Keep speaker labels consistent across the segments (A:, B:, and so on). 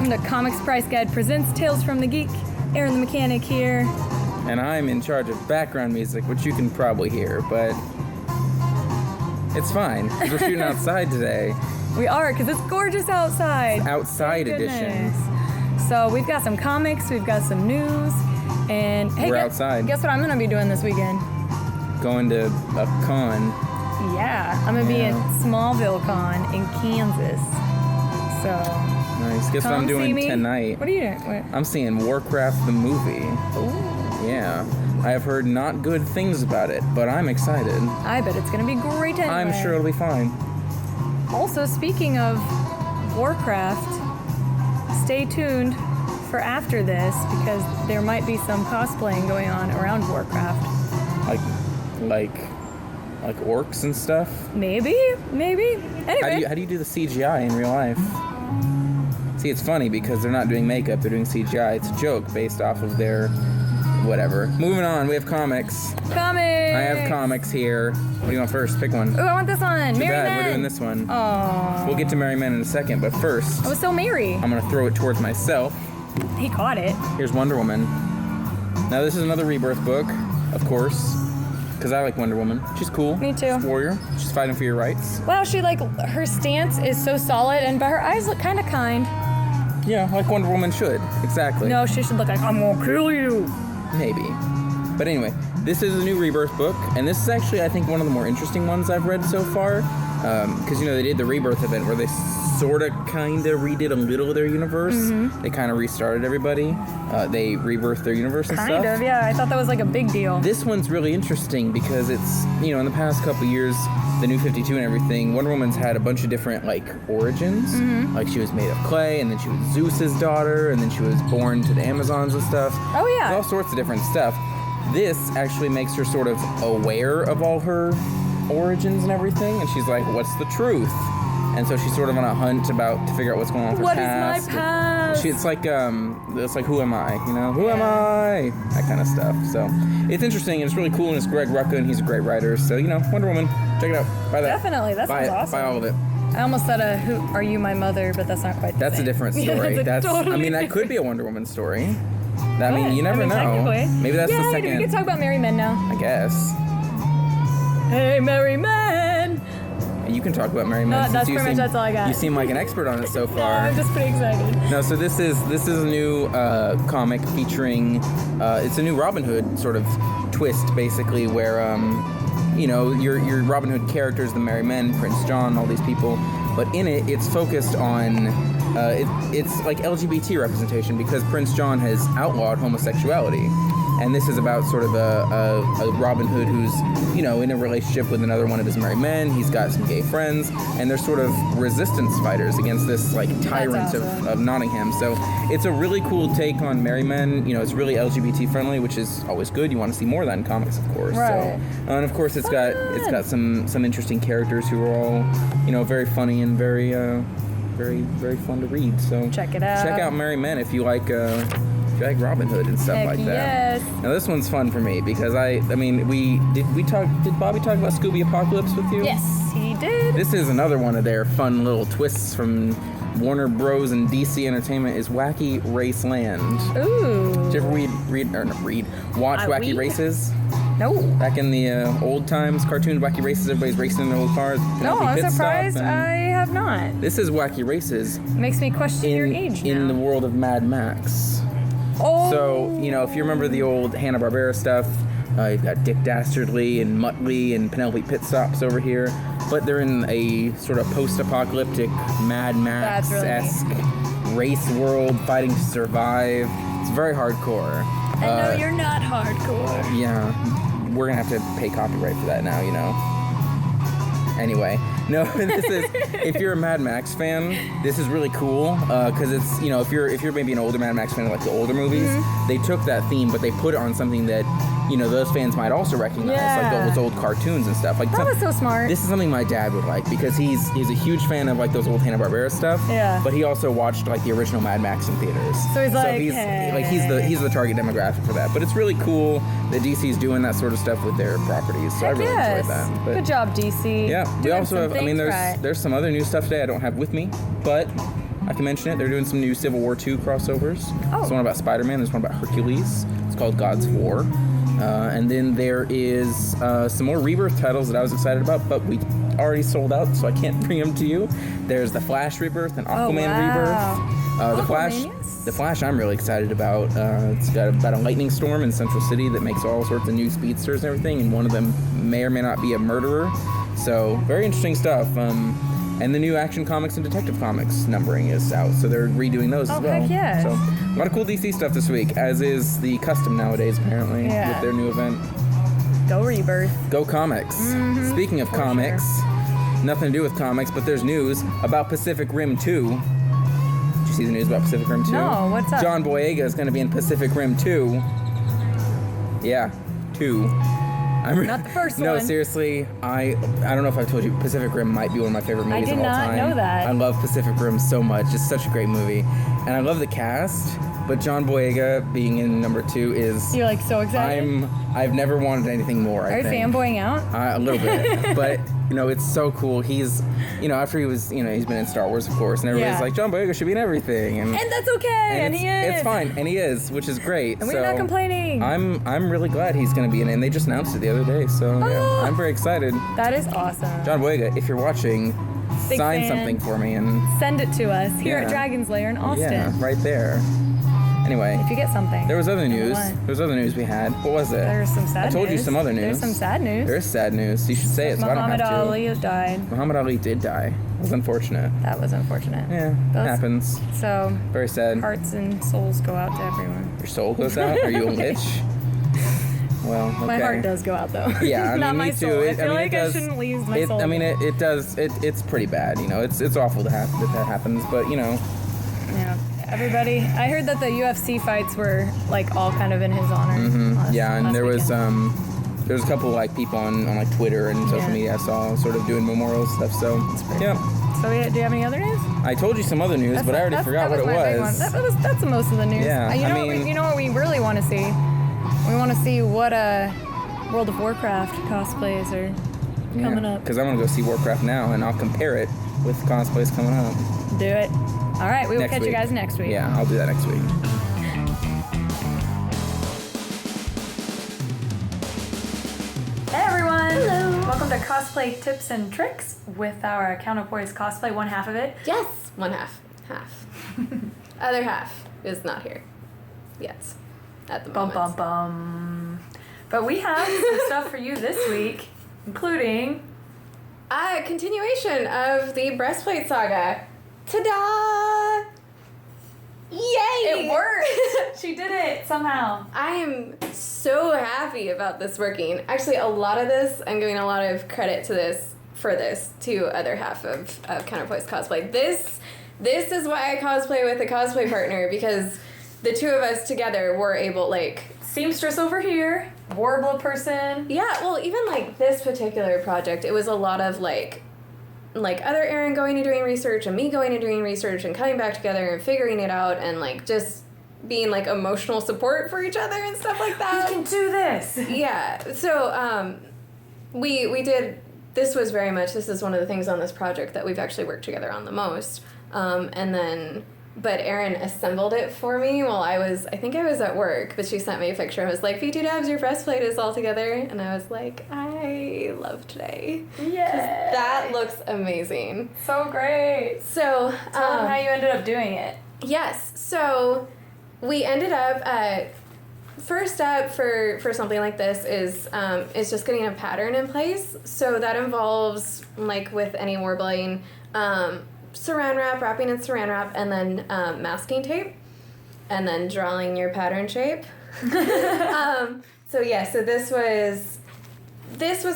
A: welcome to Comics Price Guide Presents Tales from the Geek. Erin the Mechanic here.
B: And I'm in charge of background music, which you can probably hear, but it's fine, because we're shooting outside today.
A: We are, because it's gorgeous outside.
B: Outside edition.
A: So we've got some comics, we've got some news, and hey,
B: we're outside.
A: Guess what I'm going to be doing this weekend?
B: Going to a con.
A: Yeah, I'm going to be at Smallville Con in Kansas. So
B: nice. Guess what I'm doing tonight?
A: What are you doing? What?
B: I'm seeing Warcraft the movie.
A: Ooh.
B: Yeah. I have heard not good things about it, but I'm excited.
A: I bet it's going to be great anyway.
B: I'm sure it'll be fine.
A: Also, speaking of Warcraft, stay tuned for after this because there might be some cosplaying going on around Warcraft.
B: Like orcs and stuff?
A: Maybe. Anyway.
B: How do you do the CGI in real life? See, it's funny because they're not doing makeup, they're doing CGI. It's a joke based off of their whatever. Moving on, we have comics.
A: Comics!
B: I have comics here. What do you want first? Pick one.
A: Ooh, I want this one.
B: Too
A: Merry
B: bad,
A: Men.
B: we're doing this one.
A: Aww.
B: We'll get to Merry Men in a second, but first,
A: I was so merry.
B: I'm going to throw it towards myself.
A: He caught it.
B: Here's Wonder Woman. Now, this is another Rebirth book, of course, because I like Wonder Woman. She's cool.
A: Me too.
B: She's a warrior. She's fighting for your rights.
A: Wow, her stance is so solid, but her eyes look kind of kind.
B: Yeah, like Wonder Woman should. Exactly.
A: No, she should look like, I'm gonna kill you.
B: Maybe. But anyway, this is a new Rebirth book, and this is actually, I think, one of the more interesting ones I've read so far. Because, they did the Rebirth event where they sort of, kind of redid a little of their universe. Mm-hmm. They kind of restarted everybody. They rebirthed their universe and stuff.
A: Kind of, yeah. I thought that was like a big deal.
B: This one's really interesting because it's, in the past couple years, the New 52 and everything, Wonder Woman's had a bunch of different, origins. Mm-hmm. Like, she was made of clay, and then she was Zeus's daughter, and then she was born to the Amazons and stuff.
A: Oh, yeah.
B: There's all sorts of different stuff. This actually makes her sort of aware of all her origins and everything, and she's like, what's the truth? And so she's sort of on a hunt to figure out what's going on with her past.
A: What is my past?
B: It's like who am I? Who am I? That kind of stuff. So it's interesting, and it's really cool, and it's Greg Rucka, and he's a great writer. So, Wonder Woman, check it out. Buy that.
A: Definitely, that sounds awesome.
B: Buy all of it.
A: I almost said Who Are You My Mother, but that's not quite the
B: That's
A: same.
B: a different story. That could be a Wonder Woman story. You never know. Maybe that's the second.
A: We can talk about Merry Men now.
B: I guess.
A: Hey, Merry Men!
B: You can talk about Merry Men.
A: That's that's all I got.
B: You seem like an expert on it so far.
A: I'm just pretty excited.
B: No, so this is a new comic featuring. It's a new Robin Hood sort of twist, basically, where your Robin Hood characters, the Merry Men, Prince John, all these people, but in it, it's focused on. It's like LGBT representation because Prince John has outlawed homosexuality. And this is about sort of a Robin Hood who's, in a relationship with another one of his Merry Men. He's got some gay friends, and they're sort of resistance fighters against this, tyrant of Nottingham. So it's a really cool take on Merry Men. It's really LGBT friendly, which is always good. You want to see more of that in comics, of course.
A: Right.
B: So, and of course, it's got some interesting characters who are all, very funny and very, very, very fun to read. So
A: check it out.
B: Check out Merry Men if you like Robin Hood and stuff like that.
A: Yes.
B: Now this one's fun for me because did Bobby talk about Scooby Apocalypse with you?
A: Yes, he did.
B: This is another one of their fun little twists from Warner Bros. And DC Entertainment is Wacky Raceland.
A: Ooh.
B: Did you ever watch Wacky Races?
A: No.
B: Back in the old times, cartoon Wacky Races, everybody's racing in their little cars.
A: No, I'm surprised I have not.
B: This is Wacky Races.
A: Makes me question your age now.
B: In the world of Mad Max.
A: Oh.
B: So, if you remember the old Hanna-Barbera stuff, you've got Dick Dastardly and Muttley and Penelope Pitstops over here, but they're in a sort of post-apocalyptic Mad Max-esque race world, fighting to survive. It's very hardcore.
A: I know you're not hardcore.
B: Yeah, we're going to have to pay copyright for that now, Anyway, no, this is, if you're a Mad Max fan, this is really cool, because it's, if you're maybe an older Mad Max fan, like the older movies, they took that theme, but they put it on something that, those fans might also recognize, like those old cartoons and stuff. Like
A: that was so smart.
B: This is something my dad would like, because he's a huge fan of, those old Hanna-Barbera stuff, but he also watched, the original Mad Max in theaters.
A: So he's
B: he's the target demographic for that, but it's really cool that DC's doing that sort of stuff with their properties, so I really enjoyed that. But,
A: good job, DC.
B: Yeah, we also have, there's some other new stuff today I don't have with me, but I can mention it. They're doing some new Civil War II crossovers.
A: Oh.
B: There's one about Spider-Man. There's one about Hercules. It's called God's War. And then there is some more Rebirth titles that I was excited about, but we already sold out, so I can't bring them to you. There's the Flash Rebirth and Aquaman Rebirth. The Flash I'm really excited about. It's got about a lightning storm in Central City that makes all sorts of new speedsters and everything, and one of them may or may not be a murderer. So very interesting stuff. And the new Action Comics and Detective Comics numbering is out, so they're redoing those as well.
A: Heck yes.
B: So a lot of cool DC stuff this week, as is the custom nowadays apparently with their new event.
A: Go Rebirth.
B: Go Comics.
A: Mm-hmm.
B: Speaking of comics, nothing to do with comics, but there's news about Pacific Rim 2. Did you see the news about Pacific Rim 2?
A: No, what's up?
B: John Boyega is going to be in Pacific Rim 2. Yeah, 2.
A: Not the first one.
B: No, seriously, I don't know if I've told you, Pacific Rim might be one of my favorite movies of all time.
A: I did not know that.
B: I love Pacific Rim so much. It's such a great movie. And I love the cast, but John Boyega being in number 2 is...
A: You're like so excited?
B: I've never wanted anything more, I think.
A: Are you fanboying out?
B: A little bit. But, it's so cool. He's, after he was, he's been in Star Wars, of course, and everybody's like, John Boyega should be in everything. And
A: that's okay, and he is.
B: It's fine, and he is, which is great.
A: And we're not complaining.
B: I'm really glad he's going to be in it, and they just announced it the other day, so yeah, I'm very excited.
A: That is awesome.
B: John Boyega, if you're watching, sign something for me and
A: send it to us here at Dragon's Lair in Austin.
B: Yeah, right there. Anyway,
A: if you get something.
B: There was other news. We had. What was it?
A: There's some sad news.
B: I told you some other news.
A: There's some sad news.
B: There is sad news. You should say it so I don't have to.
A: Muhammad Ali died.
B: Muhammad Ali did die. It was unfortunate.
A: That was unfortunate.
B: Yeah, it happens.
A: So,
B: very sad.
A: Hearts and souls go out to everyone.
B: Your soul goes out? Are you a lich? Well, okay.
A: My heart does go out though.
B: Yeah,
A: not my
B: me too.
A: soul. I feel like I shouldn't leave my soul.
B: It does. It's pretty bad. It's awful that happens, but
A: Yeah. Everybody, I heard that the UFC fights were like all kind of in his honor.
B: Mm-hmm. And there was a couple like people on like Twitter and social media I saw sort of doing memorial stuff. So yeah.
A: So do you have any other news?
B: I told you some other news, but I already forgot what it was.
A: That's most of the news.
B: Yeah.
A: You know what we really want to see? We want to see what World of Warcraft cosplays are coming up.
B: Because I want to go see Warcraft now, and I'll compare it with cosplays coming up.
A: Do it. All right, we will catch you guys next week.
B: Yeah, I'll do that next week.
A: Hey everyone! Hello! Welcome to Cosplay Tips and Tricks with our Counterpoise cosplay, one half of it.
C: Yes! One half. Half. Other half is not here yet. At the moment.
A: Bum, bum, bum. But we have some stuff for you this week, including...
C: A continuation of the breastplate saga. Ta-da! Yay!
A: It worked! She did it somehow.
C: I am so happy about this working. Actually, a lot of this, I'm giving a lot of credit to other half of Counterpoise cosplay. This is why I cosplay with a cosplay partner, because the two of us together were able,
A: seamstress over here, warbler person.
C: Yeah, well, even, this particular project, it was a lot of, other Erin going and doing research and me going and doing research and coming back together and figuring it out and, just being, emotional support for each other and stuff like that.
A: We can do this!
C: Yeah. So, we did... This is one of the things on this project that we've actually worked together on the most. But Erin assembled it for me while I think I was at work, but she sent me a picture and was like, V2 Dabs, your breastplate is all together. And I was like, I love today.
A: Yeah.
C: That looks amazing.
A: So great.
C: So,
A: tell them how you ended up doing it.
C: Yes. So, we ended up, first step for something like this is just getting a pattern in place. So that involves, with any warbling, saran wrap, wrapping in saran wrap, and then masking tape, and then drawing your pattern shape. So this was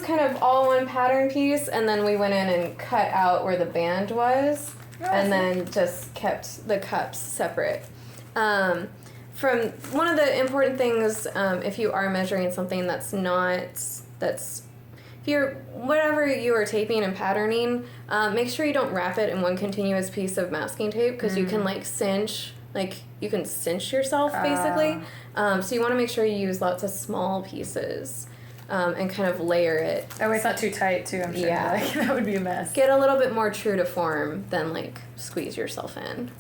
C: kind of all one pattern piece, and then we went in and cut out where the band was, and then just kept the cups separate. From one of the important things, if you are measuring something whatever you are taping and patterning, make sure you don't wrap it in one continuous piece of masking tape, because you can cinch yourself basically. So you want to make sure you use lots of small pieces. and kind of layer it.
A: That way it's not too tight, too, I'm sure.
C: Yeah.
A: Like, that would be a mess.
C: Get a little bit more true to form than, like, squeeze yourself in.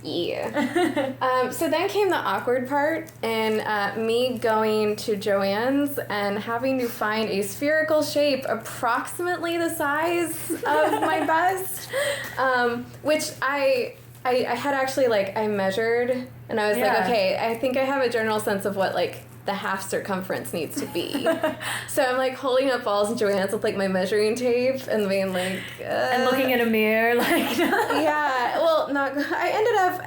C: Yeah. So then came the awkward part, and me going to Joann's and having to find a spherical shape approximately the size of my bust, which I had actually, like, I measured, and I was like, okay, I think I have a general sense of what, like, the half circumference needs to be. So I'm like holding up balls in Joann's with like my measuring tape and being like
A: and looking in a mirror like
C: yeah, well, not I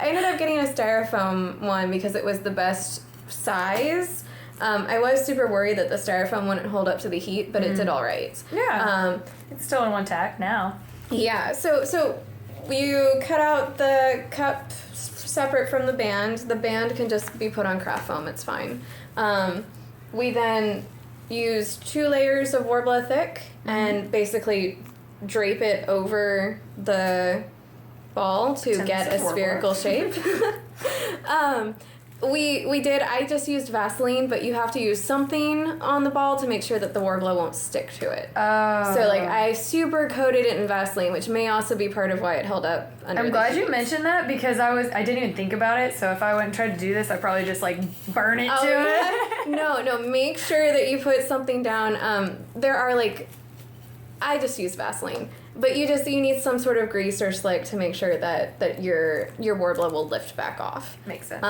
C: ended up getting a styrofoam one because it was the best size. I was super worried that the styrofoam wouldn't hold up to the heat, but it did all right.
A: Yeah. It's still in one tack now.
C: Yeah. So you cut out the cup separate from the band. The band can just be put on craft foam. It's fine. We then use 2 layers of Warbler thick and basically drape it over the ball to get a spherical shape. I just used Vaseline, but you have to use something on the ball to make sure that the Warbler won't stick to it. Oh. So, like, I super coated it in Vaseline, which may also be part of why it held up under
A: I'm glad you mentioned that because I didn't even think about it, so if I went and tried to do this, I'd probably just, like, burn it to it.
C: No, make sure that you put something down. There are, like, I just use Vaseline. But you need some sort of grease or slick to make sure that your Warbler will lift back off.
A: Makes sense.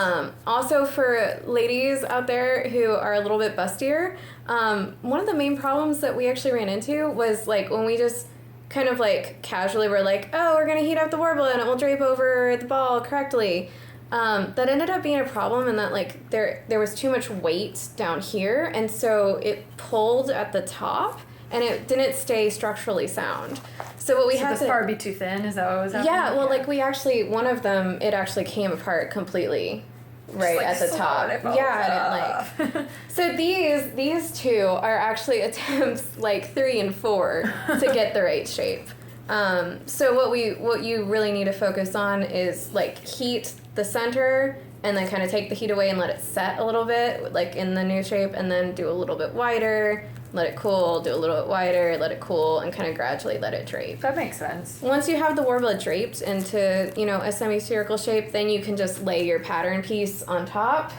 C: Also for ladies out there who are a little bit bustier, one of the main problems that we actually ran into was like when we just kind of like casually were like, oh, we're gonna heat up the Warbler and it will drape over the ball correctly. That ended up being a problem in that like there was too much weight down here, and so it pulled at the top. And it didn't stay structurally sound. So what we had
A: this part would be too thin? Is that what was happening?
C: Yeah, well, like we actually, one of them, it actually came apart completely right
A: like
C: at the top. Yeah, and like so these 2 are actually attempts like 3 and 4 to get the right shape. So what you really need to focus on is like heat the center and then kind of take the heat away and let it set a little bit, like in the new shape, and then do a little bit wider. Let it cool, do a little bit wider, let it cool, and kind of gradually let it drape.
A: That makes sense.
C: Once you have the Warbler draped into, a semi-spherical shape, then you can just lay your pattern piece on top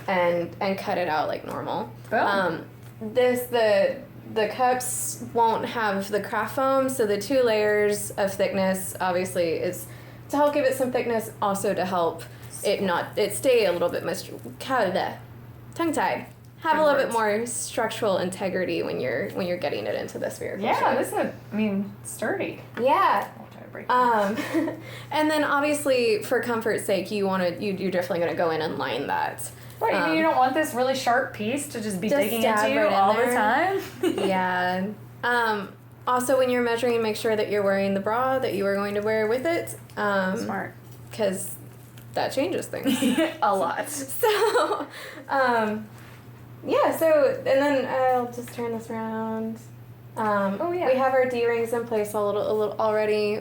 C: and cut it out like normal. Oh. The cups won't have the craft foam, so the 2 layers of thickness obviously is to help give it some thickness, also to help it stay a little bit more tongue-tied. Have a little bit more structural integrity when you're getting it into the spherical shape.
A: Yeah, this is sturdy.
C: Yeah. And then obviously for comfort's sake, you're definitely gonna go in and line that.
A: Right, you don't want this really sharp piece to just be digging into you all the time.
C: Yeah. Also, when you're measuring, make sure that you're wearing the bra that you are going to wear with it.
A: Smart.
C: Because that changes things
A: a lot.
C: So. Yeah, so, and then I'll just turn this around. We have our D-rings in place a little already.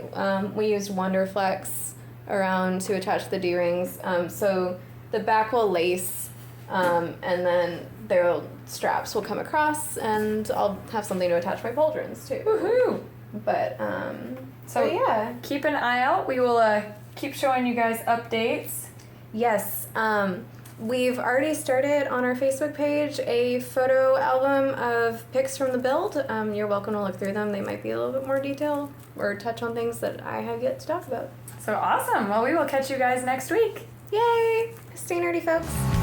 C: We used Wonderflex around to attach the D-rings. So the back will lace, and then their straps will come across, and I'll have something to attach my pauldrons to.
A: Woohoo!
C: But, yeah.
A: Keep an eye out. We will keep showing you guys updates.
C: Yes. We've already started on our Facebook page a photo album of pics from the build. You're welcome to look through them. They might be a little bit more detailed or touch on things that I have yet to talk about.
A: So awesome. Well, we will catch you guys next week.
C: Yay! Stay nerdy, folks.